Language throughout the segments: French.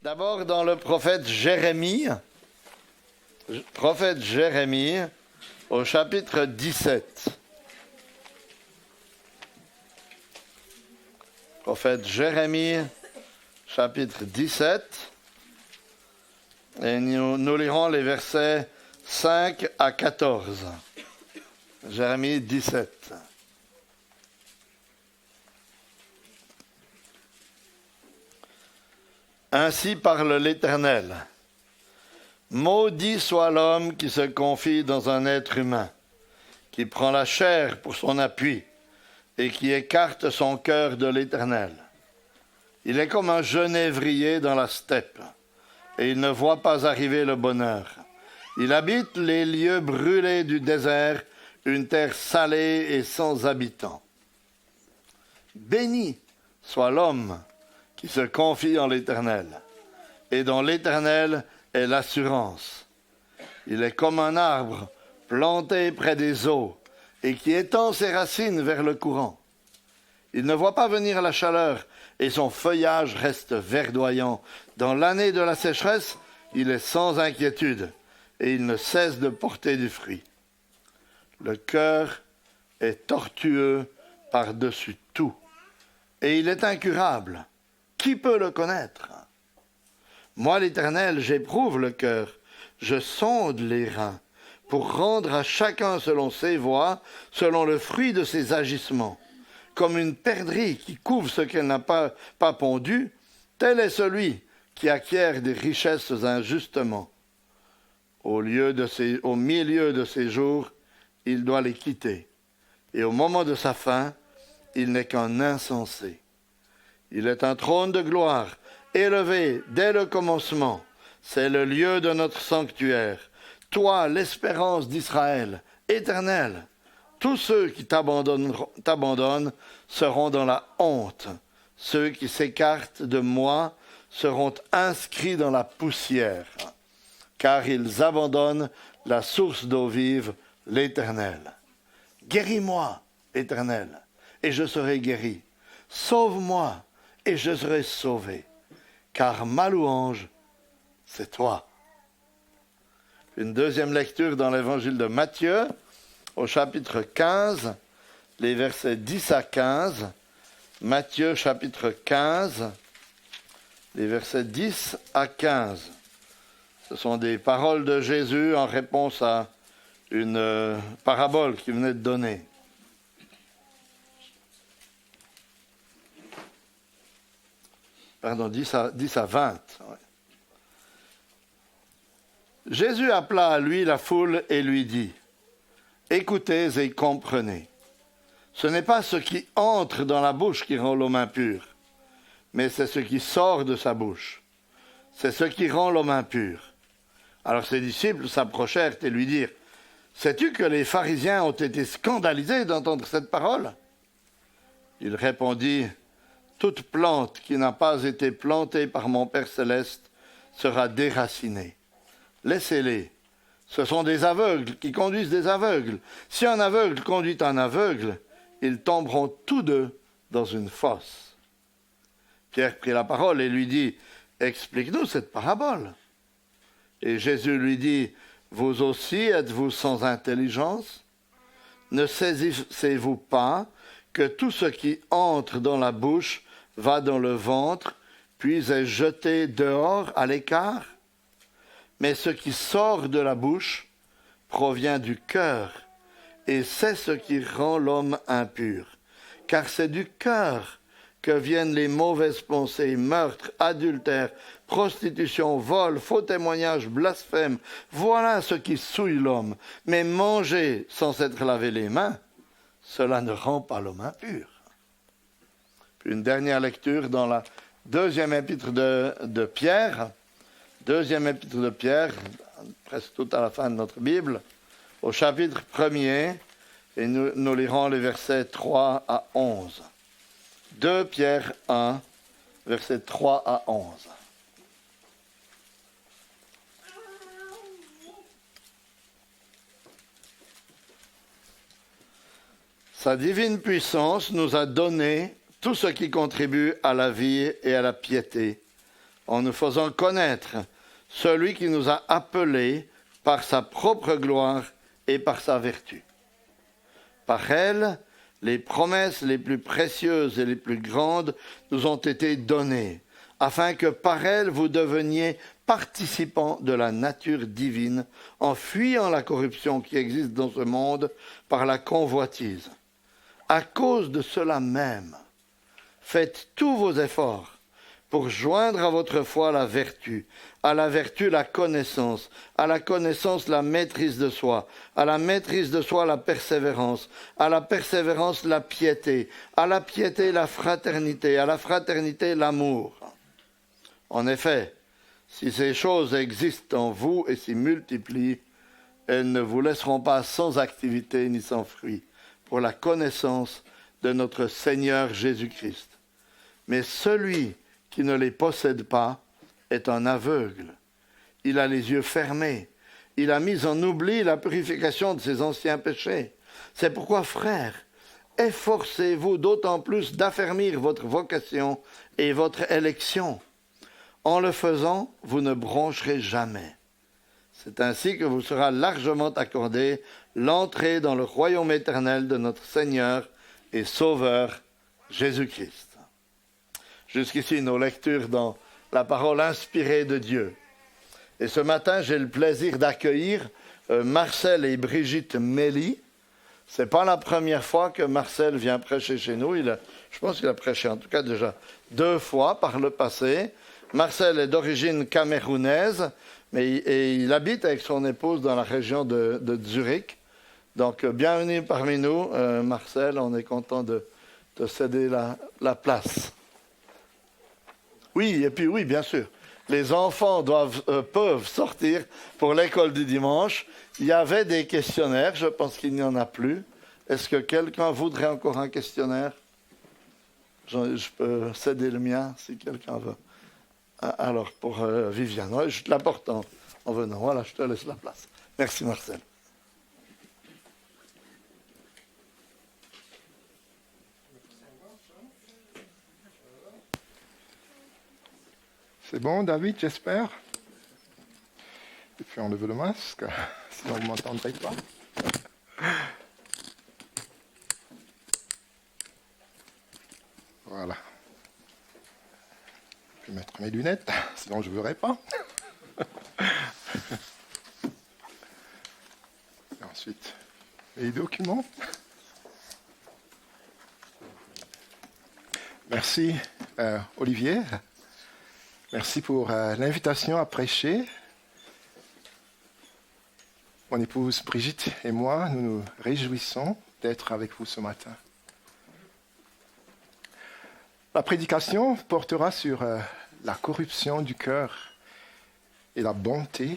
D'abord dans le prophète Jérémie au chapitre 17. Prophète Jérémie, chapitre 17. Et nous lirons les versets 5 à 14. Jérémie 17. Ainsi parle l'Éternel. Maudit soit l'homme qui se confie dans un être humain, qui prend la chair pour son appui et qui écarte son cœur de l'Éternel. Il est comme un genévrier dans la steppe, et il ne voit pas arriver le bonheur. Il habite les lieux brûlés du désert, une terre salée et sans habitants. Béni soit l'homme qui se confie en l'Éternel, et dont l'Éternel est l'assurance. Il est comme un arbre planté près des eaux, et qui étend ses racines vers le courant. Il ne voit pas venir la chaleur, et son feuillage reste verdoyant. Dans l'année de la sécheresse, il est sans inquiétude, et il ne cesse de porter du fruit. Le cœur est tortueux par-dessus tout, et il est incurable. Qui peut le connaître? Moi, l'Éternel, j'éprouve le cœur, je sonde les reins, pour rendre à chacun selon ses voies, selon le fruit de ses agissements. Comme une perdrix qui couvre ce qu'elle n'a pas pondu, tel est celui qui acquiert des richesses injustement. Au milieu de ses jours, il doit les quitter, et au moment de sa fin, il n'est qu'un insensé. Il est un trône de gloire, élevé dès le commencement. C'est le lieu de notre sanctuaire. Toi, l'espérance d'Israël, éternel. Tous ceux qui t'abandonnent seront dans la honte. Ceux qui s'écartent de moi seront inscrits dans la poussière, car ils abandonnent la source d'eau vive, l'Éternel. Guéris-moi, Éternel, et je serai guéri. Sauve-moi, et je serai sauvé, car ma louange, c'est toi. Une deuxième lecture dans l'évangile de Matthieu, au chapitre 15, les versets 10 à 15. Matthieu, chapitre 15, les versets 10 à 15. Ce sont des paroles de Jésus en réponse à une parabole qu'il venait de donner. Pardon, 10 à 20. Ouais. Jésus appela à lui la foule et lui dit, « Écoutez et comprenez. Ce n'est pas ce qui entre dans la bouche qui rend l'homme impur, mais c'est ce qui sort de sa bouche. C'est ce qui rend l'homme impur. » Alors ses disciples s'approchèrent et lui dirent, « Sais-tu que les pharisiens ont été scandalisés d'entendre cette parole ?» Il répondit, « Toute plante qui n'a pas été plantée par mon Père céleste sera déracinée. Laissez-les. Ce sont des aveugles qui conduisent des aveugles. Si un aveugle conduit un aveugle, ils tomberont tous deux dans une fosse. » Pierre prit la parole et lui dit, « Explique-nous cette parabole. » Et Jésus lui dit, « Vous aussi êtes-vous sans intelligence? Ne saisissez-vous pas que tout ce qui entre dans la bouche va dans le ventre, puis est jeté dehors à l'écart? Mais ce qui sort de la bouche provient du cœur, et c'est ce qui rend l'homme impur. Car c'est du cœur que viennent les mauvaises pensées, meurtres, adultères, prostitution, vol, faux témoignages, blasphème. Voilà ce qui souille l'homme. Mais manger sans s'être lavé les mains, cela ne rend pas l'homme impur. » Puis une dernière lecture dans la deuxième épître de Pierre, presque tout à la fin de notre Bible, au chapitre 1er, et nous lirons les versets 3 à 11. 2 Pierre 1, versets 3 à 11. Sa divine puissance nous a donné tout ce qui contribue à la vie et à la piété, en nous faisant connaître celui qui nous a appelés par sa propre gloire et par sa vertu. Par elle, les promesses les plus précieuses et les plus grandes nous ont été données, afin que par elles vous deveniez participants de la nature divine, en fuyant la corruption qui existe dans ce monde par la convoitise. À cause de cela même, faites tous vos efforts pour joindre à votre foi la vertu, à la vertu la connaissance, à la connaissance la maîtrise de soi, à la maîtrise de soi la persévérance, à la persévérance la piété, à la piété la fraternité, à la fraternité l'amour. En effet, si ces choses existent en vous et s'y multiplient, elles ne vous laisseront pas sans activité ni sans fruit pour la connaissance de notre Seigneur Jésus-Christ. Mais celui qui ne les possède pas est un aveugle. Il a les yeux fermés. Il a mis en oubli la purification de ses anciens péchés. C'est pourquoi, frères, efforcez-vous d'autant plus d'affermir votre vocation et votre élection. En le faisant, vous ne broncherez jamais. C'est ainsi que vous sera largement accordée l'entrée dans le royaume éternel de notre Seigneur et Sauveur Jésus-Christ. Jusqu'ici, nos lectures dans la parole inspirée de Dieu. Et ce matin, j'ai le plaisir d'accueillir Marcel et Brigitte Méli. Ce n'est pas la première fois que Marcel vient prêcher chez nous. Je pense qu'il a prêché en tout cas déjà 2 fois par le passé. Marcel est d'origine camerounaise, et il habite avec son épouse dans la région de Zurich. Donc, bienvenue parmi nous, Marcel. On est content de te céder la place. Oui, et puis oui, bien sûr. Les enfants peuvent sortir pour l'école du dimanche. Il y avait des questionnaires, je pense qu'il n'y en a plus. Est-ce que quelqu'un voudrait encore un questionnaire? Je peux céder le mien si quelqu'un veut. Alors, pour Viviane, ouais, je te l'apporte en venant. Voilà, je te laisse la place. Merci, Marcel. C'est bon, David, j'espère. Et puis enlève le masque, sinon vous ne m'entendrez pas. Voilà. Je vais mettre mes lunettes, sinon je ne verrai pas. Et ensuite, les documents. Merci, Olivier. Merci pour l'invitation à prêcher. Mon épouse Brigitte et moi, nous nous réjouissons d'être avec vous ce matin. La prédication portera sur la corruption du cœur et la bonté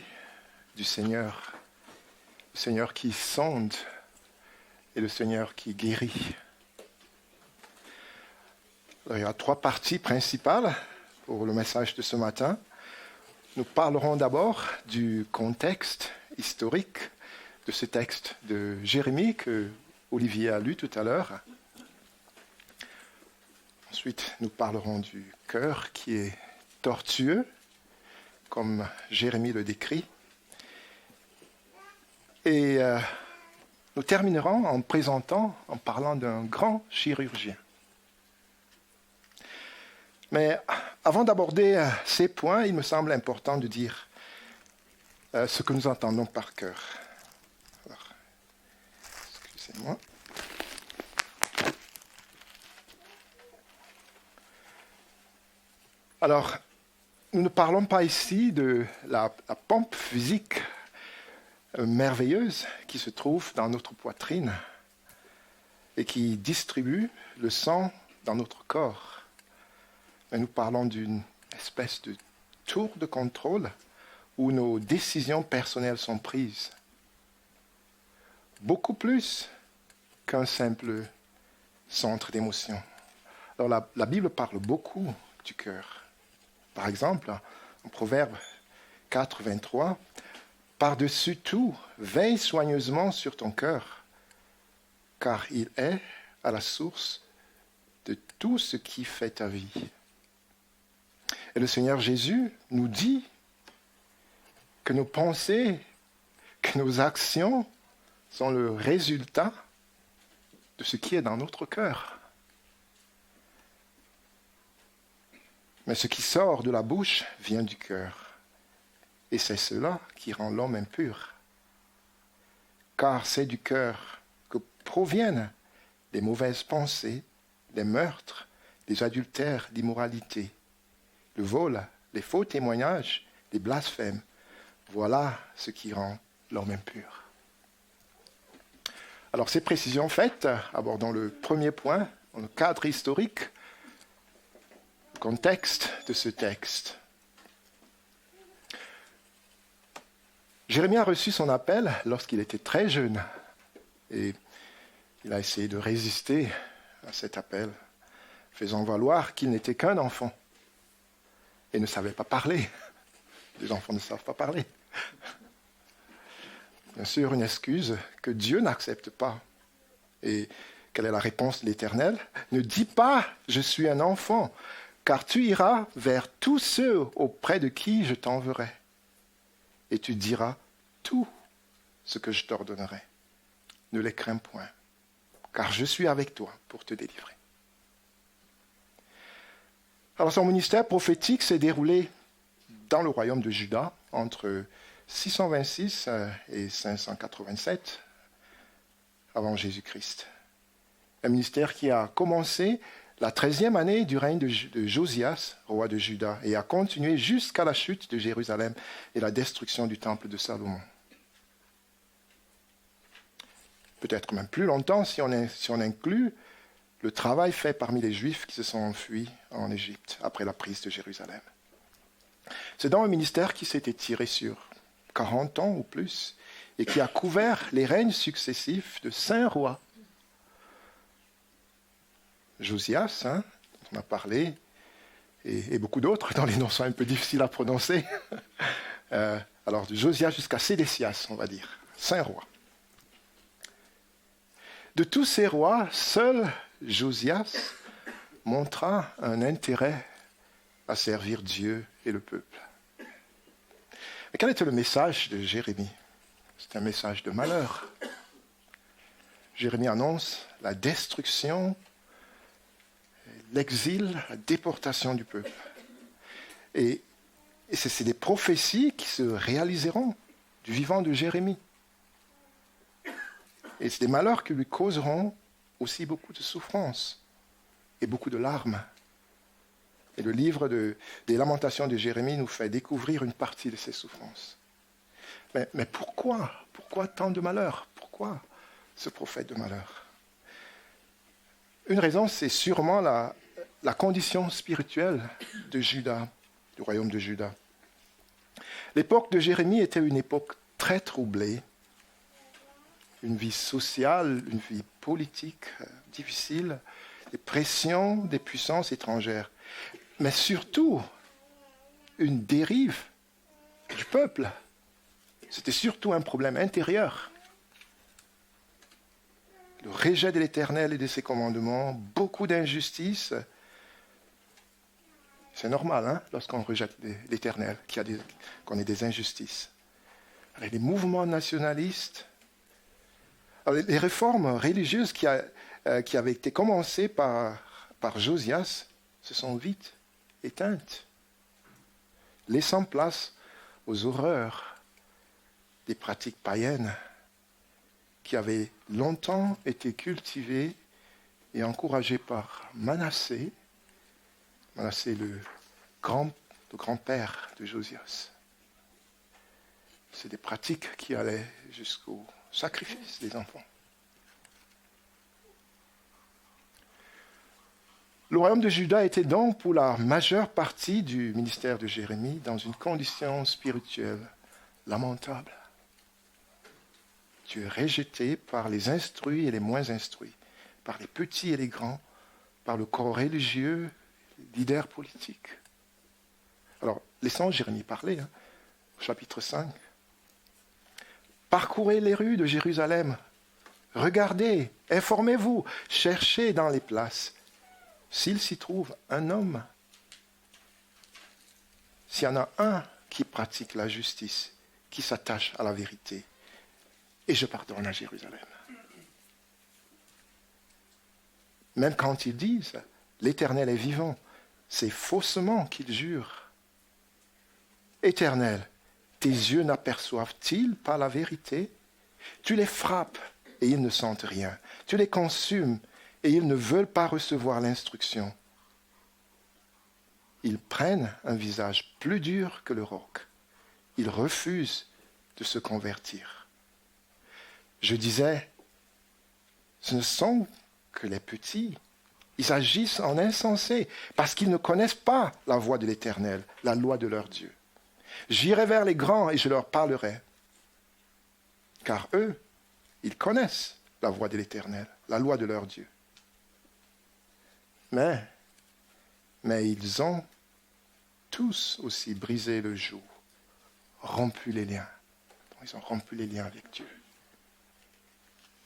du Seigneur. Le Seigneur qui sonde et le Seigneur qui guérit. Alors, il y a 3 parties principales pour le message de ce matin. Nous parlerons d'abord du contexte historique de ce texte de Jérémie que Olivier a lu tout à l'heure. Ensuite, nous parlerons du cœur qui est tortueux, comme Jérémie le décrit. Et nous terminerons en parlant d'un grand chirurgien. Mais avant d'aborder ces points, il me semble important de dire ce que nous entendons par cœur. Alors, excusez-moi. Alors, nous ne parlons pas ici de la pompe physique merveilleuse qui se trouve dans notre poitrine et qui distribue le sang dans notre corps. Mais nous parlons d'une espèce de tour de contrôle où nos décisions personnelles sont prises. Beaucoup plus qu'un simple centre d'émotion. Alors la Bible parle beaucoup du cœur. Par exemple, en Proverbe 4, 23, « Par-dessus tout, veille soigneusement sur ton cœur, car il est à la source de tout ce qui fait ta vie. » Et le Seigneur Jésus nous dit que nos pensées, que nos actions sont le résultat de ce qui est dans notre cœur. Mais ce qui sort de la bouche vient du cœur. Et c'est cela qui rend l'homme impur. Car c'est du cœur que proviennent les mauvaises pensées, les meurtres, les adultères, l'immoralité, le vol, les faux témoignages, les blasphèmes. Voilà ce qui rend l'homme impur. Alors ces précisions faites, abordons le premier point, le cadre historique, le contexte de ce texte. Jérémie a reçu son appel lorsqu'il était très jeune et il a essayé de résister à cet appel, faisant valoir qu'il n'était qu'un enfant et ne savait pas parler. Les enfants ne savent pas parler. Bien sûr, une excuse que Dieu n'accepte pas. Et quelle est la réponse de l'Éternel? Ne dis pas « je suis un enfant », car tu iras vers tous ceux auprès de qui je t'enverrai. Et tu diras tout ce que je t'ordonnerai. Ne les crains point, car je suis avec toi pour te délivrer. Alors son ministère prophétique s'est déroulé dans le royaume de Juda entre 626 et 587 avant Jésus-Christ. Un ministère qui a commencé la 13e année du règne de Josias, roi de Juda, et a continué jusqu'à la chute de Jérusalem et la destruction du temple de Salomon. Peut-être même plus longtemps si on inclut le travail fait parmi les Juifs qui se sont enfuis en Égypte après la prise de Jérusalem. C'est donc un ministère qui s'est étiré sur 40 ans ou plus et qui a couvert les règnes successifs de 5 rois. Josias, dont on a parlé, et beaucoup d'autres dont les noms sont un peu difficiles à prononcer. Alors de Josias jusqu'à Sédécias, on va dire, 5 rois. De tous ces rois, seul Josias montra un intérêt à servir Dieu et le peuple. Mais quel était le message de Jérémie? C'est un message de malheur. Jérémie annonce la destruction, l'exil, la déportation du peuple. Et c'est des prophéties qui se réaliseront du vivant de Jérémie. Et c'est des malheurs qui lui causeront aussi beaucoup de souffrance et beaucoup de larmes. Et le livre des Lamentations de Jérémie nous fait découvrir une partie de ces souffrances. Mais pourquoi? Pourquoi tant de malheurs? Pourquoi ce prophète de malheur? Une raison, c'est sûrement la condition spirituelle de Juda, du royaume de Juda. L'époque de Jérémie était une époque très troublée. Une vie sociale, une vie politique difficile, des pressions des puissances étrangères. Mais surtout, une dérive du peuple. C'était surtout un problème intérieur. Le rejet de l'Éternel et de ses commandements, beaucoup d'injustices. C'est normal, lorsqu'on rejette l'Éternel, qu'on ait des injustices. Les mouvements nationalistes. Alors, les réformes religieuses qui avaient été commencées par Josias se sont vite éteintes, laissant place aux horreurs des pratiques païennes qui avaient longtemps été cultivées et encouragées par Manassé, le grand-père de Josias. C'est des pratiques qui allaient jusqu'au sacrifice des enfants. Le royaume de Juda était donc pour la majeure partie du ministère de Jérémie dans une condition spirituelle lamentable. Tu es rejeté par les instruits et les moins instruits, par les petits et les grands, par le corps religieux, les leaders politiques. Alors, laissons Jérémie parler, chapitre 5. Parcourez les rues de Jérusalem, regardez, informez-vous, cherchez dans les places s'il s'y trouve un homme s'il y en a un qui pratique la justice, qui s'attache à la vérité, et je pardonne à Jérusalem. Même quand ils disent « l'Éternel est vivant », c'est faussement qu'ils jurent. « Éternel, tes yeux n'aperçoivent-ils pas la vérité ? Tu les frappes et ils ne sentent rien. Tu les consumes et ils ne veulent pas recevoir l'instruction. Ils prennent un visage plus dur que le roc. Ils refusent de se convertir. » Je disais, ce ne sont que les petits. Ils agissent en insensés parce qu'ils ne connaissent pas la voie de l'Éternel, la loi de leur Dieu. J'irai vers les grands et je leur parlerai. Car eux, ils connaissent la voie de l'Éternel, la loi de leur Dieu. Mais ils ont tous aussi brisé le joug, rompu les liens. Ils ont rompu les liens avec Dieu.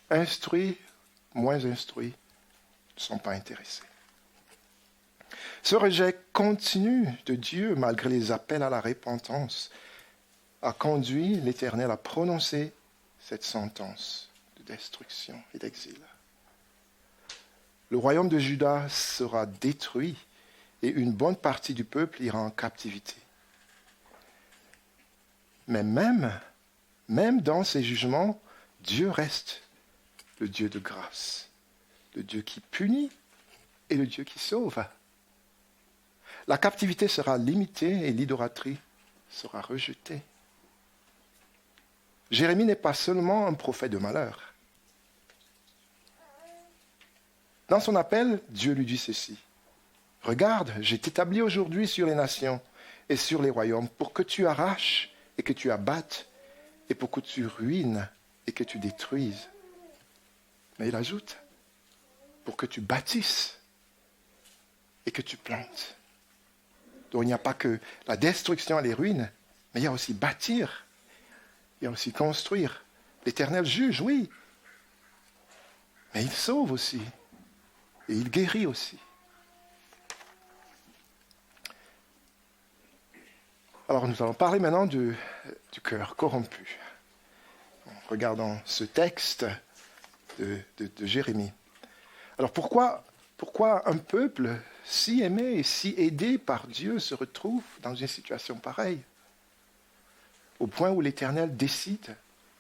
Instruits, moins instruits, ne sont pas intéressés. Ce rejet continu de Dieu, malgré les appels à la repentance, a conduit l'Éternel à prononcer cette sentence de destruction et d'exil. Le royaume de Juda sera détruit et une bonne partie du peuple ira en captivité. Mais même dans ces jugements, Dieu reste le Dieu de grâce, le Dieu qui punit et le Dieu qui sauve. La captivité sera limitée et l'idolâtrie sera rejetée. Jérémie n'est pas seulement un prophète de malheur. Dans son appel, Dieu lui dit ceci. « Regarde, j'ai t'établi aujourd'hui sur les nations et sur les royaumes pour que tu arraches et que tu abattes et pour que tu ruines et que tu détruises. » Mais il ajoute, pour que tu bâtisses et que tu plantes. Donc il n'y a pas que la destruction et les ruines, mais il y a aussi bâtir, il y a aussi construire. L'Éternel juge, oui, mais il sauve aussi, et il guérit aussi. Alors nous allons parler maintenant du cœur corrompu. En regardant ce texte de Jérémie. Alors pourquoi un peuple si aimé et si aidé par Dieu se retrouve dans une situation pareille, au point où l'Éternel décide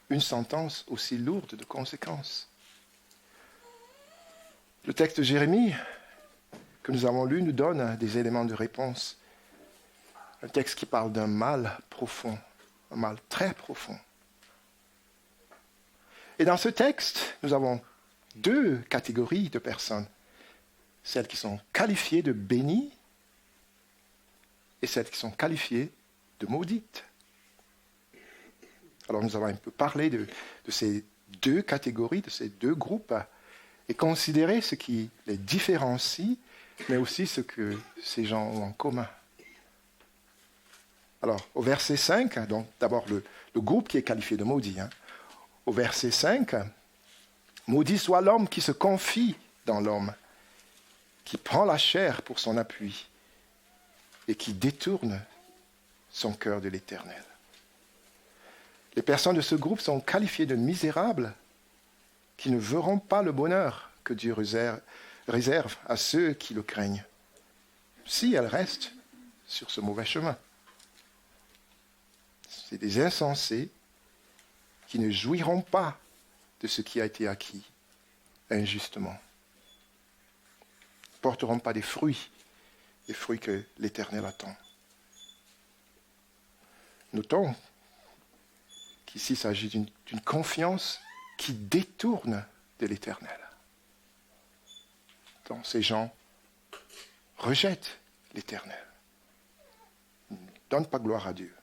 une sentence aussi lourde de conséquences? Le texte de Jérémie que nous avons lu nous donne des éléments de réponse. Un texte qui parle d'un mal profond, un mal très profond. Et dans ce texte, nous avons deux catégories de personnes. Celles qui sont qualifiées de bénies et celles qui sont qualifiées de maudites. Alors nous allons un peu parler de ces deux catégories, de ces deux groupes, et considérer ce qui les différencie, mais aussi ce que ces gens ont en commun. Alors, au verset 5, donc d'abord le groupe qui est qualifié de maudit. Au verset 5, « Maudit soit l'homme qui se confie dans l'homme, qui prend la chair pour son appui et qui détourne son cœur de l'Éternel. » Les personnes de ce groupe sont qualifiées de misérables qui ne verront pas le bonheur que Dieu réserve à ceux qui le craignent, si elles restent sur ce mauvais chemin. C'est des insensés qui ne jouiront pas de ce qui a été acquis injustement. Ne porteront pas des fruits que l'Éternel attend. Notons qu'ici il s'agit d'une confiance qui détourne de l'Éternel. Donc ces gens rejettent l'Éternel. Ils ne donnent pas gloire à Dieu.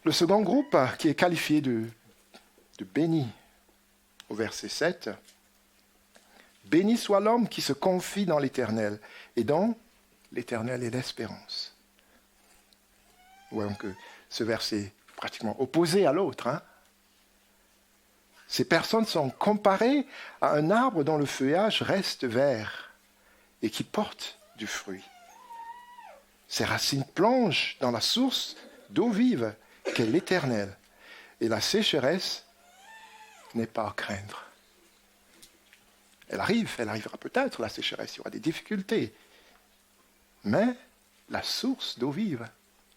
Le second groupe, qui est qualifié de béni, au verset 7, « Béni soit l'homme qui se confie dans l'Éternel, et dont l'Éternel est l'espérance. » Nous voyons que ce verset est pratiquement opposé à l'autre. Ces personnes sont comparées à un arbre dont le feuillage reste vert et qui porte du fruit. Ses racines plongent dans la source d'eau vive qu'est l'Éternel. Et la sécheresse n'est pas à craindre. Elle arrivera peut-être, la sécheresse, il y aura des difficultés. Mais la source d'eau vive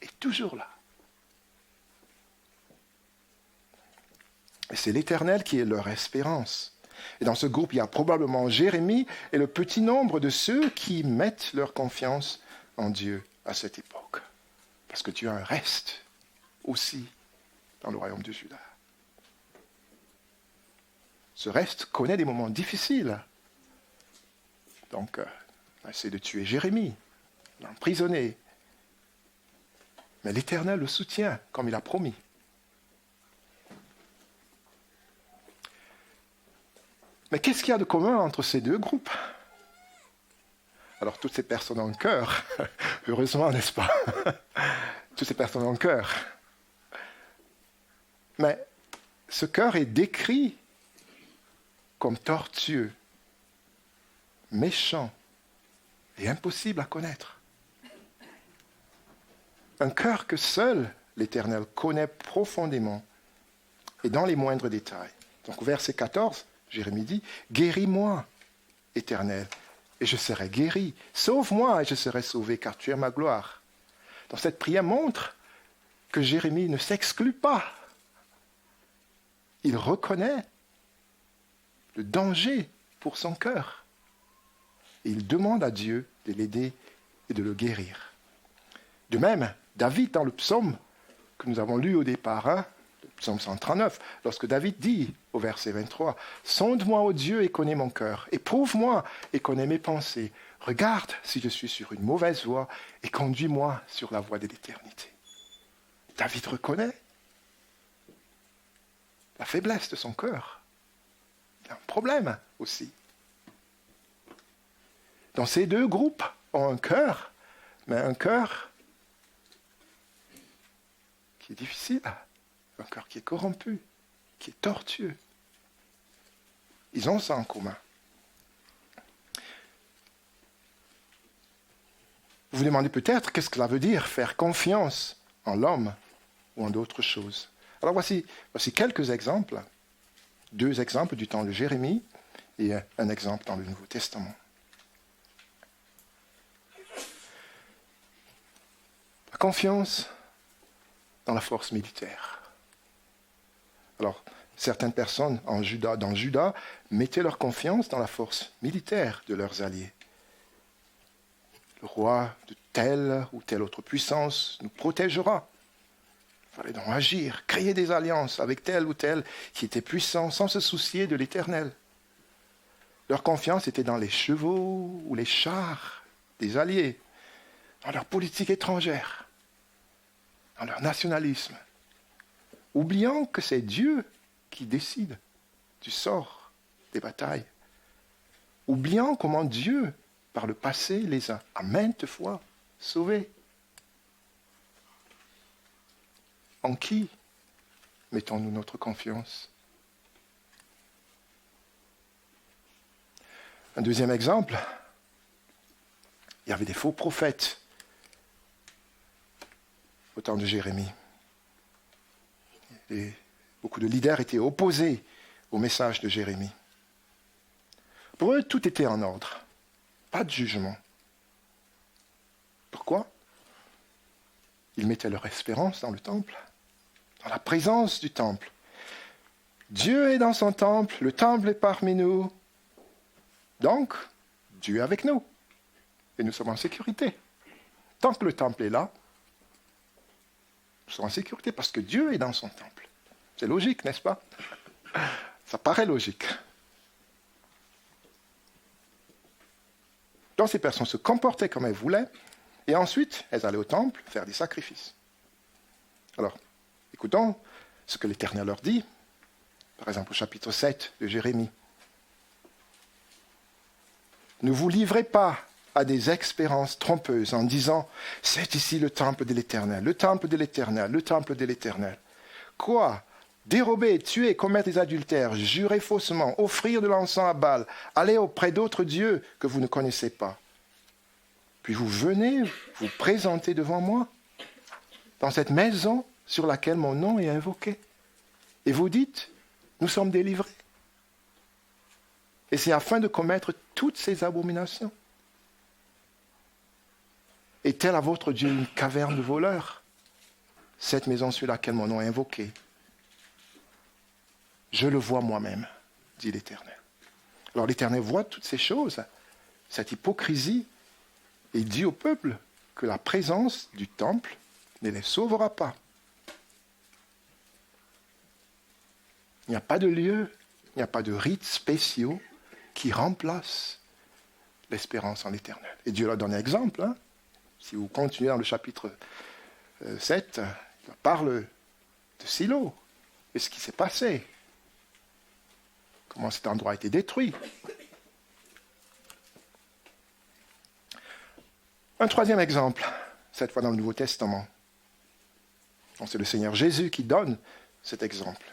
est toujours là. Et c'est l'Éternel qui est leur espérance. Et dans ce groupe, il y a probablement Jérémie et le petit nombre de ceux qui mettent leur confiance en Dieu à cette époque. Parce que Dieu reste aussi dans le royaume de Juda. Ce reste connaît des moments difficiles. Donc, on essaie de tuer Jérémie, l'emprisonner. Mais l'Éternel le soutient, comme il a promis. Mais qu'est-ce qu'il y a de commun entre ces deux groupes? Alors, toutes ces personnes en cœur, heureusement, n'est-ce pas? Toutes ces personnes en cœur. Mais ce cœur est décrit comme tortueux, méchant et impossible à connaître. Un cœur que seul l'Éternel connaît profondément et dans les moindres détails. Donc, au verset 14, Jérémie dit, « Guéris-moi, Éternel, et je serai guéri. Sauve-moi, et je serai sauvé, car tu es ma gloire. » Donc, cette prière montre que Jérémie ne s'exclut pas. Il reconnaît le danger pour son cœur. Et il demande à Dieu de l'aider et de le guérir. De même, David, dans le psaume que nous avons lu au départ, le psaume 139, lorsque David dit au verset 23, « Sonde-moi, ô Dieu, et connais mon cœur. Éprouve-moi et connais mes pensées. Regarde si je suis sur une mauvaise voie et conduis-moi sur la voie de l'éternité. » David reconnaît la faiblesse de son cœur. Il y a un problème aussi. Donc ces deux groupes ont un cœur, mais un cœur qui est difficile, un cœur qui est corrompu, qui est tortueux. Ils ont ça en commun. Vous vous demandez peut-être qu'est-ce que cela veut dire, faire confiance en l'homme ou en d'autres choses. Alors voici quelques exemples, 2 exemples du temps de Jérémie et un exemple dans le Nouveau Testament. La confiance dans la force militaire. Alors, certaines personnes dans Juda mettaient leur confiance dans la force militaire de leurs alliés. Le roi de telle ou telle autre puissance nous protégera. Il fallait donc agir, créer des alliances avec tel ou tel qui était puissant sans se soucier de l'Éternel. Leur confiance était dans les chevaux ou les chars des alliés, dans leur politique étrangère, dans leur nationalisme, oubliant que c'est Dieu qui décide du sort des batailles, oubliant comment Dieu, par le passé, les a à maintes fois sauvés. En qui mettons-nous notre confiance? Un deuxième exemple, il y avait des faux prophètes au temps de Jérémie. Et beaucoup de leaders étaient opposés au message de Jérémie. Pour eux, tout était en ordre, pas de jugement. Pourquoi? Ils mettaient leur espérance dans le temple, dans la présence du temple. Dieu est dans son temple, le temple est parmi nous. Donc, Dieu est avec nous. Et nous sommes en sécurité. Tant que le temple est là, nous sommes en sécurité parce que Dieu est dans son temple. C'est logique, n'est-ce pas? Ça paraît logique. Donc ces personnes se comportaient comme elles voulaient, et ensuite, elles allaient au temple faire des sacrifices. Alors, écoutons ce que l'Éternel leur dit, par exemple au chapitre 7 de Jérémie. Ne vous livrez pas à des expériences trompeuses en disant « C'est ici le temple de l'Éternel, le temple de l'Éternel, le temple de l'Éternel. » Quoi? Dérober, tuer, commettre des adultères, jurer faussement, offrir de l'encens à Baal, aller auprès d'autres dieux que vous ne connaissez pas. puis vous venez vous présenter devant moi, dans cette maison sur laquelle mon nom est invoqué. Et vous dites, nous sommes délivrés. Et c'est afin de commettre toutes ces abominations. Est-elle à votre Dieu une caverne de voleurs, cette maison sur laquelle mon nom est invoqué? Je le vois moi-même, dit l'Éternel. Alors l'Éternel voit toutes ces choses, cette hypocrisie, et il dit au peuple que la présence du temple ne les sauvera pas. Il n'y a pas de lieu, il n'y a pas de rites spéciaux qui remplacent l'espérance en l'Éternel. Et Dieu leur donne un exemple. Hein. Si vous continuez dans le chapitre 7, il parle de Silo et ce qui s'est passé. Comment cet endroit a été détruit. Un troisième exemple, cette fois dans le Nouveau Testament. Donc, c'est le Seigneur Jésus qui donne cet exemple.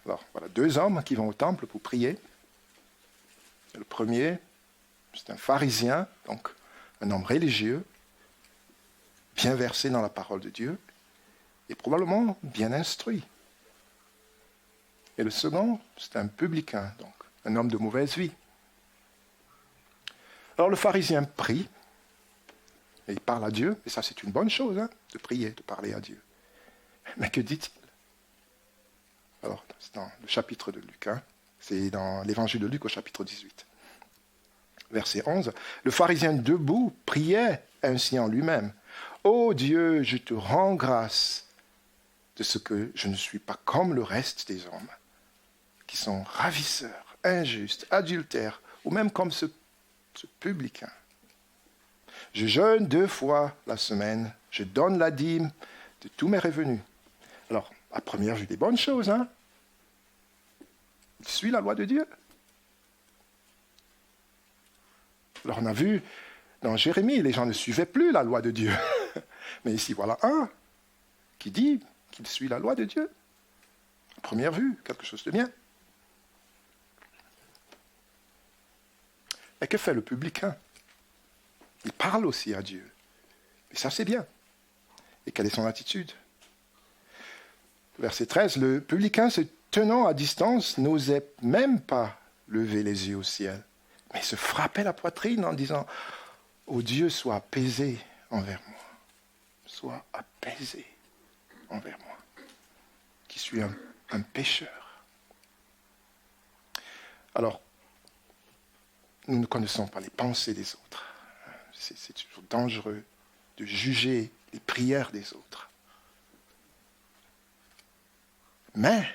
Alors, voilà 2 hommes qui vont au temple pour prier. Le premier, c'est un pharisien, donc un homme religieux, bien versé dans la parole de Dieu, et probablement bien instruit. Et le second, c'est un publicain, donc un homme de mauvaise vie. Alors le pharisien prie, et il parle à Dieu, et ça c'est une bonne chose, hein, de prier, de parler à Dieu. Mais que dit-il? Alors, c'est dans le chapitre de Luc, hein, c'est dans l'évangile de Luc au chapitre 18. Verset 11, le pharisien debout priait ainsi en lui-même. « Ô Dieu, je te rends grâce de ce que je ne suis pas comme le reste des hommes, qui sont ravisseurs, injustes, adultères, ou même comme ce publicain. Je jeûne 2 fois la semaine, je donne la dîme de tous mes revenus. » Alors, à première vue, des bonnes choses, hein? Il suit la loi de Dieu. Alors, on a vu dans Jérémie, les gens ne suivaient plus la loi de Dieu. Mais ici, voilà un qui dit qu'il suit la loi de Dieu. À première vue, quelque chose de bien. Mais que fait le publicain? Il parle aussi à Dieu. Et ça, c'est bien. Et quelle est son attitude? Verset 13, le publicain se tenant à distance n'osait même pas lever les yeux au ciel, mais se frappait la poitrine en disant « Ô Dieu, sois apaisé envers moi. Sois apaisé envers moi, qui suis un pécheur. » Alors, nous ne connaissons pas les pensées des autres. C'est toujours dangereux de juger les prières des autres. Mais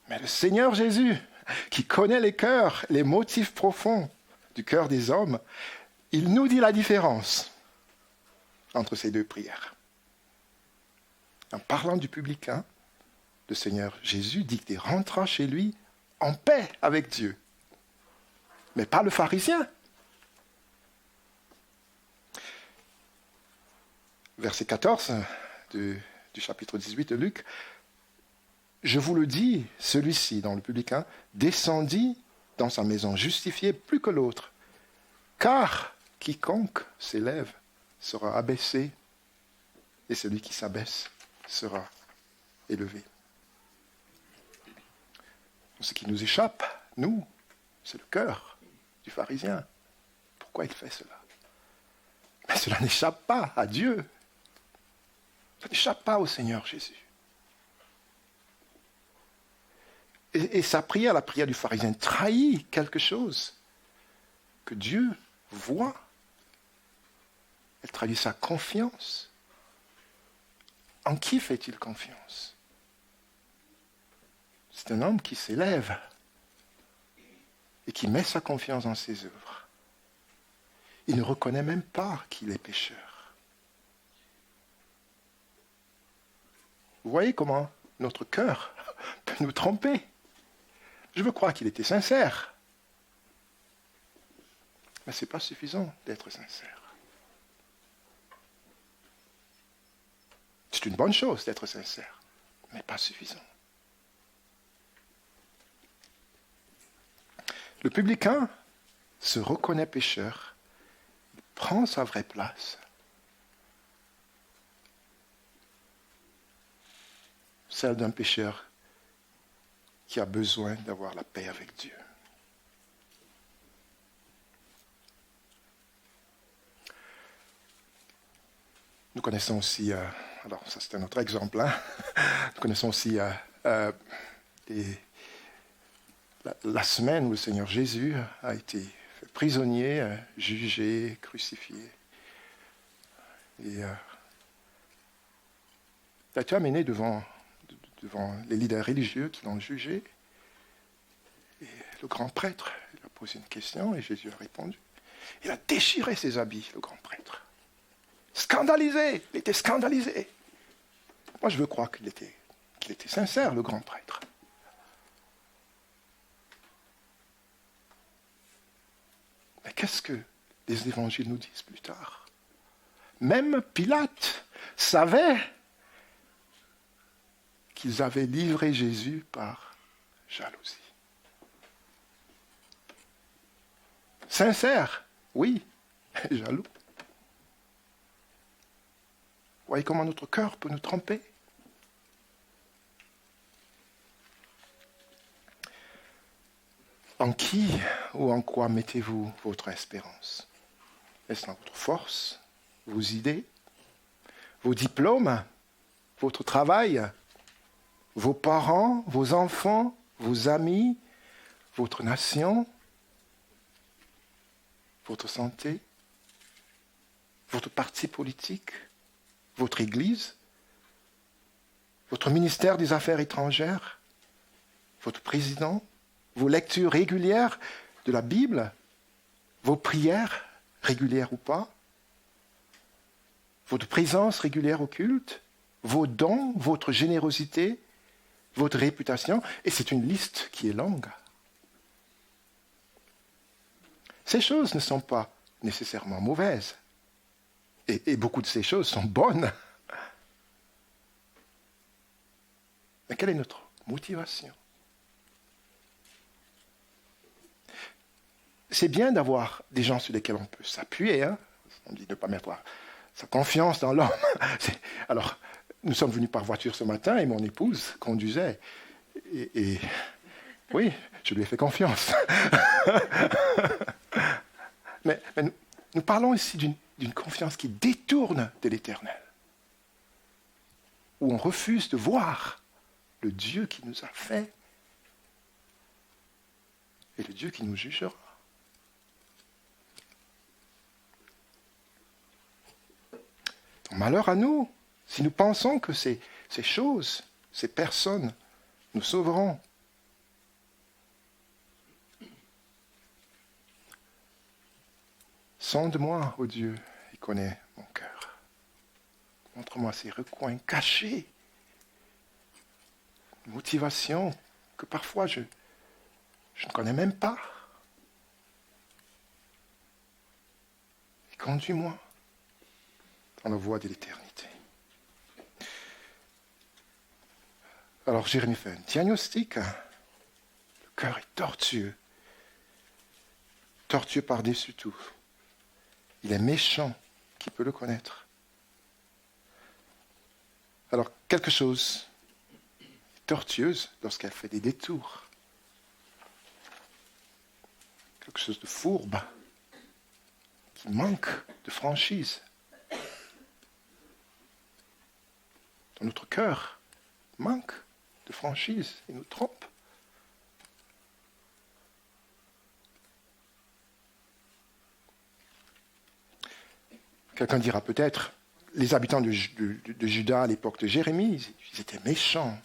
le Seigneur Jésus, qui connaît les cœurs, les motifs profonds du cœur des hommes, il nous dit la différence entre ces 2 prières. En parlant du publicain, le Seigneur Jésus dit qu'il rentra chez lui en paix avec Dieu, mais pas le pharisien. Verset 14 du chapitre 18 de Luc. Je vous le dis, celui-ci, dans le publicain, descendit dans sa maison justifié plus que l'autre, car quiconque s'élève sera abaissé, et celui qui s'abaisse sera élevé. Ce qui nous échappe, nous, c'est le cœur du pharisien. Pourquoi il fait cela? Mais cela n'échappe pas à Dieu. Ça n'échappe pas au Seigneur Jésus. Et sa prière, la prière du pharisien, trahit quelque chose que Dieu voit. Elle trahit sa confiance. En qui fait-il confiance? C'est un homme qui s'élève et qui met sa confiance dans ses œuvres. Il ne reconnaît même pas qu'il est pécheur. Vous voyez comment notre cœur peut nous tromper. Je veux croire qu'il était sincère. Mais ce n'est pas suffisant d'être sincère. C'est une bonne chose d'être sincère, mais pas suffisant. Le publicain se reconnaît pécheur prend sa vraie place. Celle d'un pécheur qui a besoin d'avoir la paix avec Dieu. Nous connaissons aussi, alors ça c'est un autre exemple, hein. Nous connaissons aussi la semaine où le Seigneur Jésus a été fait prisonnier, jugé, crucifié. Et il a été amené devant les leaders religieux qui l'ont jugé. Et le grand prêtre, il a posé une question et Jésus a répondu. Il a déchiré ses habits, le grand prêtre. Scandalisé, il était scandalisé. Moi, je veux croire qu'il était sincère, le grand prêtre. Mais qu'est-ce que les évangiles nous disent plus tard? Même Pilate savait qu'ils avaient livré Jésus par jalousie. Sincère, oui, jaloux. Voyez comment notre cœur peut nous tromper. En qui ou en quoi mettez-vous votre espérance? Est-ce dans votre force, vos idées, vos diplômes, votre travail, vos parents, vos enfants, vos amis, votre nation, votre santé, votre parti politique, votre Église, votre ministère des Affaires étrangères, votre président, vos lectures régulières de la Bible, vos prières régulières ou pas, votre présence régulière au culte, vos dons, votre générosité, votre réputation, et c'est une liste qui est longue. Ces choses ne sont pas nécessairement mauvaises. Et beaucoup de ces choses sont bonnes. Mais quelle est notre motivation? C'est bien d'avoir des gens sur lesquels on peut s'appuyer. Hein? On dit de ne pas mettre sa confiance dans l'homme. Alors, nous sommes venus par voiture ce matin et mon épouse conduisait. Et oui, je lui ai fait confiance. mais nous parlons ici d'une confiance qui détourne de l'Éternel, où on refuse de voir le Dieu qui nous a fait et le Dieu qui nous jugera. Malheur à nous, si nous pensons que ces choses, ces personnes, nous sauveront. Sonde-moi, ô Dieu, et connais mon cœur. Montre-moi ces recoins cachés, une motivation que parfois je ne connais même pas. Et conduis-moi dans la voie de l'éternité. Alors Jérémie fait un diagnostic. Le cœur est tortueux. Tortueux par-dessus tout. Il est méchant. Qui peut le connaître? Alors, quelque chose est tortueuse lorsqu'elle fait des détours. Quelque chose de fourbe, qui manque de franchise. Dans notre cœur, manque de franchise et nous trompe. Quelqu'un dira peut-être, les habitants de Juda à l'époque de Jérémie, ils étaient méchants.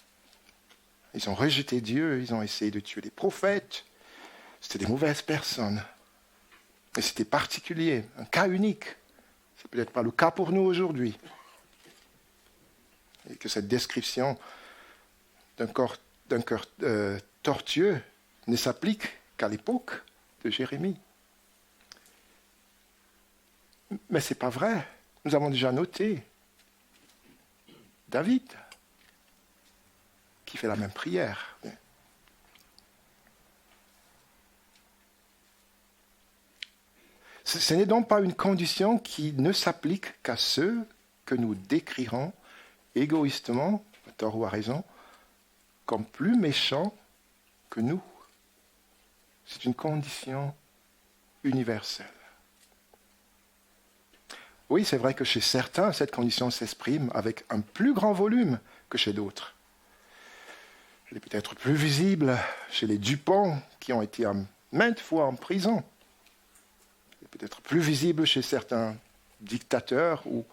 Ils ont rejeté Dieu, ils ont essayé de tuer les prophètes. C'était des mauvaises personnes. Et c'était particulier, un cas unique. C'est peut-être pas le cas pour nous aujourd'hui. Et que cette description d'un cœur tortueux ne s'applique qu'à l'époque de Jérémie. Mais ce n'est pas vrai. Nous avons déjà noté David qui fait la même prière. Ce n'est donc pas une condition qui ne s'applique qu'à ceux que nous décrirons égoïstement, à tort ou à raison, comme plus méchants que nous. C'est une condition universelle. Oui, c'est vrai que chez certains, cette condition s'exprime avec un plus grand volume que chez d'autres. Elle est peut-être plus visible chez les Dupont, qui ont été maintes fois en prison. Elle est peut-être plus visible chez certains dictateurs ou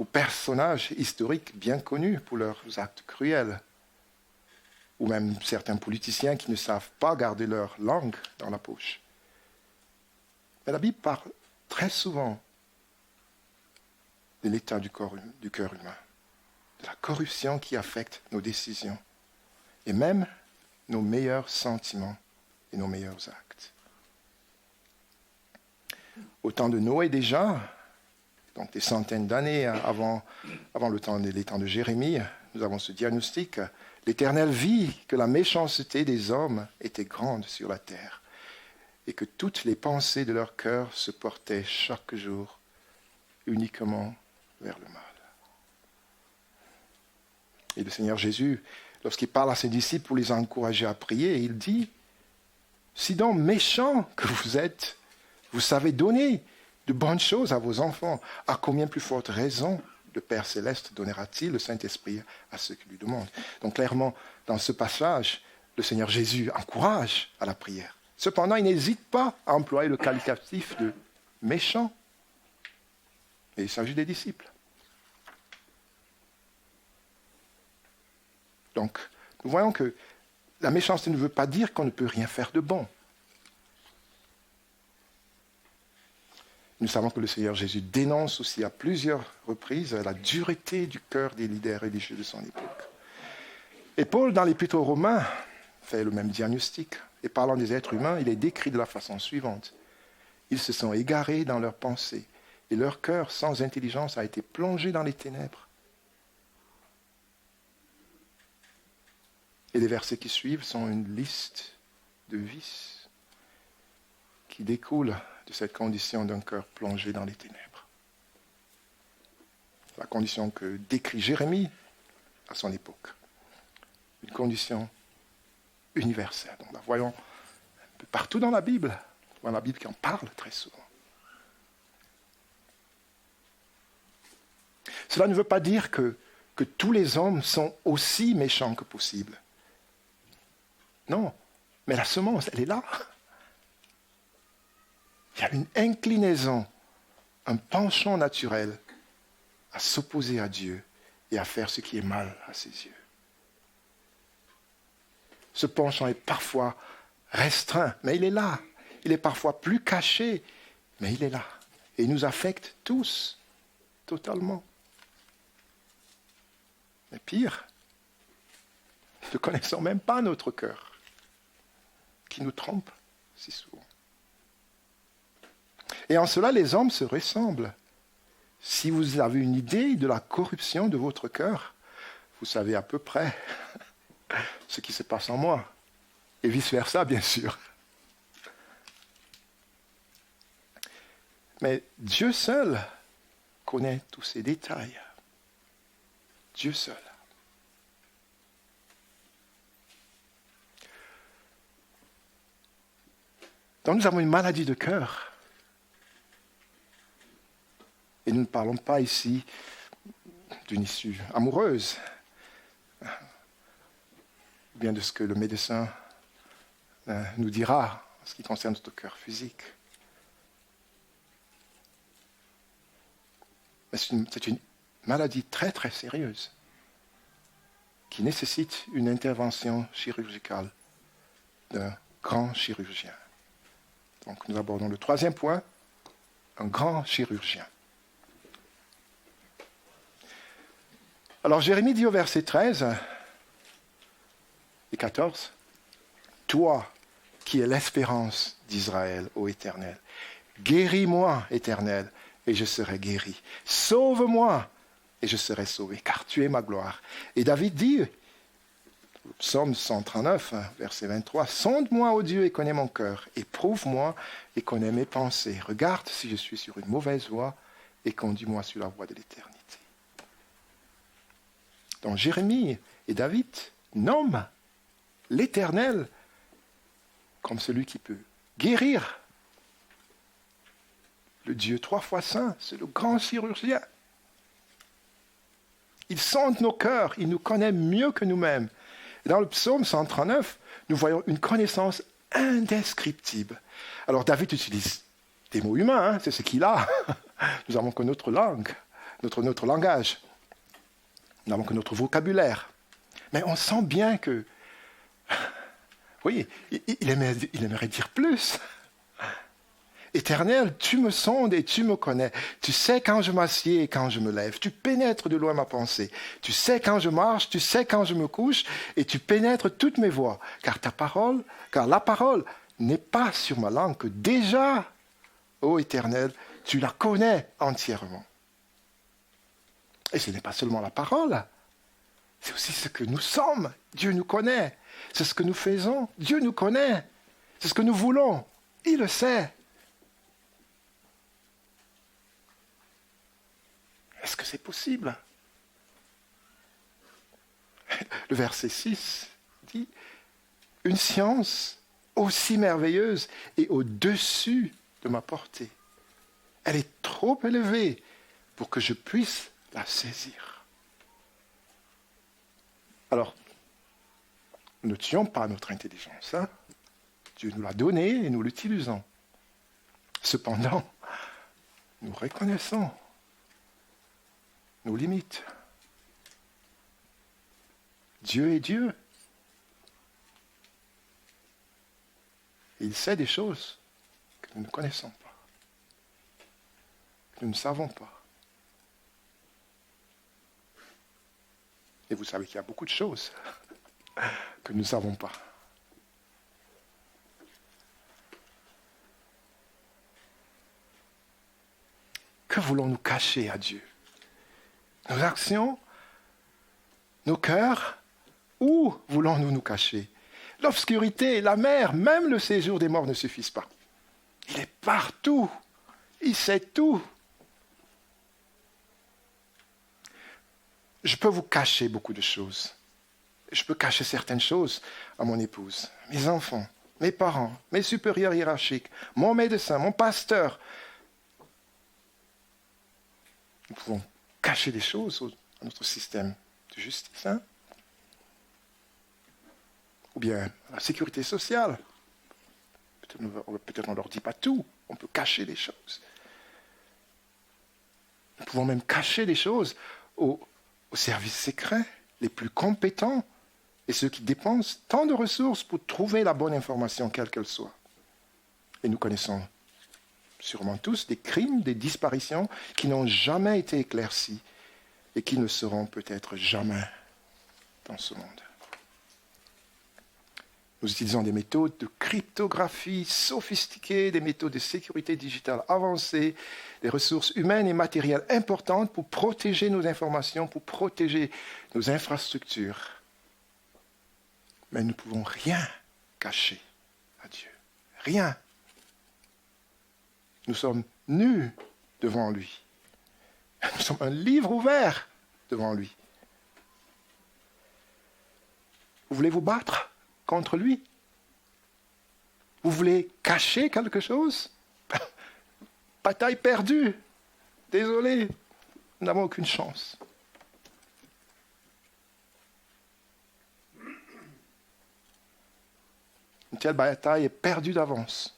personnages historiques bien connus pour leurs actes cruels. Ou même certains politiciens qui ne savent pas garder leur langue dans la poche. Mais la Bible parle très souvent de l'état du cœur humain, de la corruption qui affecte nos décisions, et même nos meilleurs sentiments et nos meilleurs actes. Au temps de Noé déjà, donc des centaines d'années avant les temps de Jérémie, nous avons ce diagnostic. L'Éternel vit que la méchanceté des hommes était grande sur la terre et que toutes les pensées de leur cœur se portaient chaque jour uniquement vers le mal. Et le Seigneur Jésus, lorsqu'il parle à ses disciples pour les encourager à prier, il dit « Si donc méchants que vous êtes, vous savez donner de bonnes choses à vos enfants, à combien plus forte raison le Père Céleste donnera-t-il le Saint-Esprit à ceux qui lui demandent ?» Donc clairement, dans ce passage, le Seigneur Jésus encourage à la prière. Cependant, il n'hésite pas à employer le qualificatif de méchant. Et il s'agit des disciples. Donc, nous voyons que la méchanceté ne veut pas dire qu'on ne peut rien faire de bon. Nous savons que le Seigneur Jésus dénonce aussi à plusieurs reprises la dureté du cœur des leaders religieux de son époque. Et Paul, dans l'Épître aux Romains, fait le même diagnostic. Et parlant des êtres humains, il est décrit de la façon suivante. Ils se sont égarés dans leurs pensées, et leur cœur sans intelligence a été plongé dans les ténèbres. Et les versets qui suivent sont une liste de vices qui découlent de cette condition d'un cœur plongé dans les ténèbres. La condition que décrit Jérémie à son époque. Une condition universelle. Donc, la voyons un peu partout dans la Bible qui en parle très souvent. Cela ne veut pas dire que tous les hommes sont aussi méchants que possible. Non, mais la semence, elle est là. Il y a une inclinaison, un penchant naturel à s'opposer à Dieu et à faire ce qui est mal à ses yeux. Ce penchant est parfois restreint, mais il est là. Il est parfois plus caché, mais il est là. Et il nous affecte tous, totalement. Mais pire, nous ne connaissons même pas notre cœur, qui nous trompe si souvent. Et en cela, les hommes se ressemblent. Si vous avez une idée de la corruption de votre cœur, vous savez à peu près ce qui se passe en moi. Et vice-versa, bien sûr. Mais Dieu seul connaît tous ces détails. Dieu seul. Donc nous avons une maladie de cœur. Et nous ne parlons pas ici d'une issue amoureuse, ou bien de ce que le médecin nous dira en ce qui concerne notre cœur physique. Mais c'est une maladie très très sérieuse qui nécessite une intervention chirurgicale d'un grand chirurgien. Donc nous abordons le troisième point, un grand chirurgien. Alors Jérémie dit au verset 13 et 14, « Toi qui es l'espérance d'Israël, ô Éternel, guéris-moi, Éternel, et je serai guéri. Sauve-moi, et je serai sauvé, car tu es ma gloire. » Et David dit, Psaume 139, verset 23. « Sonde-moi, ô Dieu, et connais mon cœur. Éprouve-moi et connais mes pensées. Regarde si je suis sur une mauvaise voie et conduis-moi sur la voie de l'éternité. » Donc Jérémie et David nomment l'Éternel comme celui qui peut guérir. Le Dieu 3 fois saint, c'est le grand chirurgien. Il sonde nos cœurs, il nous connaît mieux que nous-mêmes. Dans le psaume 139, nous voyons une connaissance indescriptible. Alors David utilise des mots humains, c'est ce qu'il a. Nous n'avons que notre langue, notre langage. Nous n'avons que notre vocabulaire. Mais on sent bien que, oui, il aimerait dire plus. Éternel, tu me sondes et tu me connais. Tu sais quand je m'assieds et quand je me lève. Tu pénètres de loin ma pensée. Tu sais quand je marche, tu sais quand je me couche, et tu pénètres toutes mes voies. Car la parole n'est pas sur ma langue que déjà, ô Éternel, tu la connais entièrement. Et ce n'est pas seulement la parole, c'est aussi ce que nous sommes. Dieu nous connaît. C'est ce que nous faisons. Dieu nous connaît. C'est ce que nous voulons. Il le sait. Est-ce que c'est possible? Le verset 6 dit « Une science aussi merveilleuse et au-dessus de ma portée. Elle est trop élevée pour que je puisse la saisir. » Alors, ne tuons pas notre intelligence. Hein? Dieu nous l'a donnée et nous l'utilisons. Cependant, nous reconnaissons nos limites. Dieu est Dieu. Il sait des choses que nous ne connaissons pas, que nous ne savons pas. Et vous savez qu'il y a beaucoup de choses que nous ne savons pas. Que voulons-nous cacher à Dieu? Nos actions, nos cœurs, où voulons-nous nous cacher? L'obscurité, la mer, même le séjour des morts ne suffisent pas. Il est partout. Il sait tout. Je peux vous cacher beaucoup de choses. Je peux cacher certaines choses à mon épouse, mes enfants, mes parents, mes supérieurs hiérarchiques, mon médecin, mon pasteur. Nous pouvons cacher des choses à notre système de justice, hein? Ou bien à la sécurité sociale. Peut-être on ne leur dit pas tout, on peut cacher des choses. Nous pouvons même cacher des choses aux services secrets, les plus compétents, et ceux qui dépensent tant de ressources pour trouver la bonne information, quelle qu'elle soit. Et nous connaissons sûrement tous des crimes, des disparitions qui n'ont jamais été éclaircis et qui ne seront peut-être jamais dans ce monde. Nous utilisons des méthodes de cryptographie sophistiquées, des méthodes de sécurité digitale avancées, des ressources humaines et matérielles importantes pour protéger nos informations, pour protéger nos infrastructures. Mais nous ne pouvons rien cacher à Dieu. Rien. Nous sommes nus devant lui. Nous sommes un livre ouvert devant lui. Vous voulez vous battre contre lui? Vous voulez cacher quelque chose? Bataille perdue. Désolé, nous n'avons aucune chance. Une telle bataille est perdue d'avance.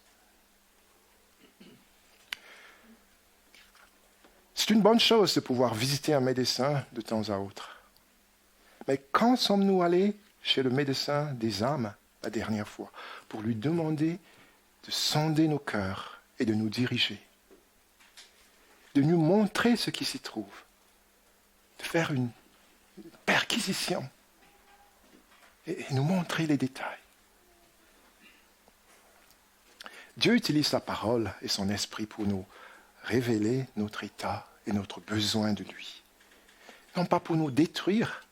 C'est une bonne chose de pouvoir visiter un médecin de temps à autre. Mais quand sommes-nous allés chez le médecin des âmes la dernière fois pour lui demander de sonder nos cœurs et de nous diriger, de nous montrer ce qui s'y trouve, de faire une perquisition et nous montrer les détails. Dieu utilise sa parole et son esprit pour nous révéler notre état et notre besoin de lui. Non pas pour nous détruire,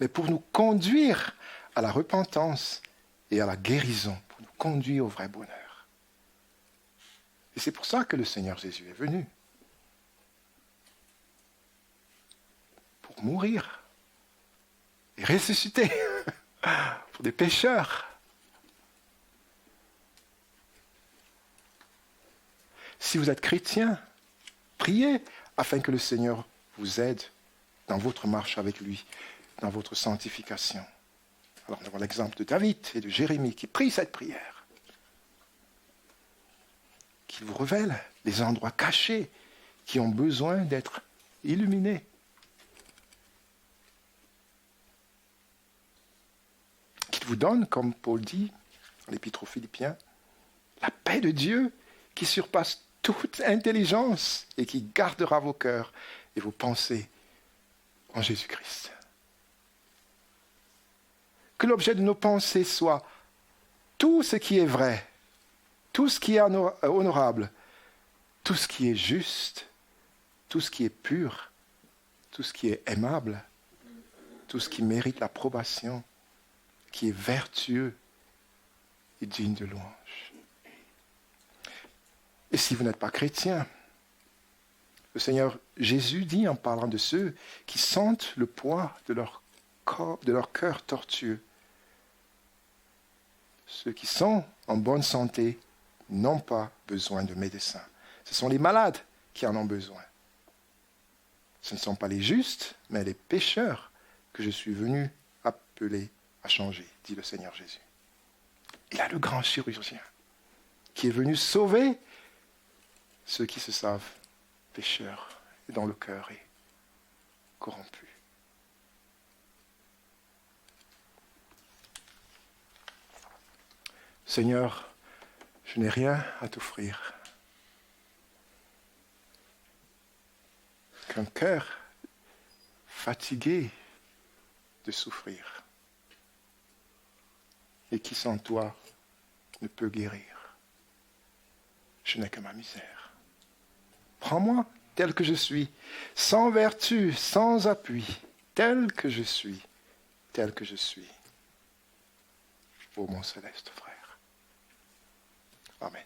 mais pour nous conduire à la repentance et à la guérison pour nous conduire au vrai bonheur. Et c'est pour ça que le Seigneur Jésus est venu. Pour mourir et ressusciter pour des pécheurs. Si vous êtes chrétien, priez afin que le Seigneur vous aide dans votre marche avec lui, dans votre sanctification. Alors nous avons l'exemple de David et de Jérémie qui prient cette prière. Qui vous révèle les endroits cachés qui ont besoin d'être illuminés. Qu'il vous donne, comme Paul dit dans l'Épître aux Philippiens, la paix de Dieu qui surpasse toute intelligence et qui gardera vos cœurs et vos pensées en Jésus-Christ. Que l'objet de nos pensées soit tout ce qui est vrai, tout ce qui est honorable, tout ce qui est juste, tout ce qui est pur, tout ce qui est aimable, tout ce qui mérite l'approbation, qui est vertueux et digne de louange. Et si vous n'êtes pas chrétien, le Seigneur Jésus dit en parlant de ceux qui sentent le poids de leur cœur tortueux, ceux qui sont en bonne santé n'ont pas besoin de médecin. Ce sont les malades qui en ont besoin. Ce ne sont pas les justes, mais les pécheurs que je suis venu appeler à changer, dit le Seigneur Jésus. Il a le grand chirurgien qui est venu sauver ceux qui se savent pécheurs et dont le cœur est corrompu. Seigneur, je n'ai rien à t'offrir qu'un cœur fatigué de souffrir et qui sans toi ne peut guérir. Je n'ai que ma misère. Prends-moi tel que je suis, sans vertu, sans appui, tel que je suis, ô mon céleste frère. Amen.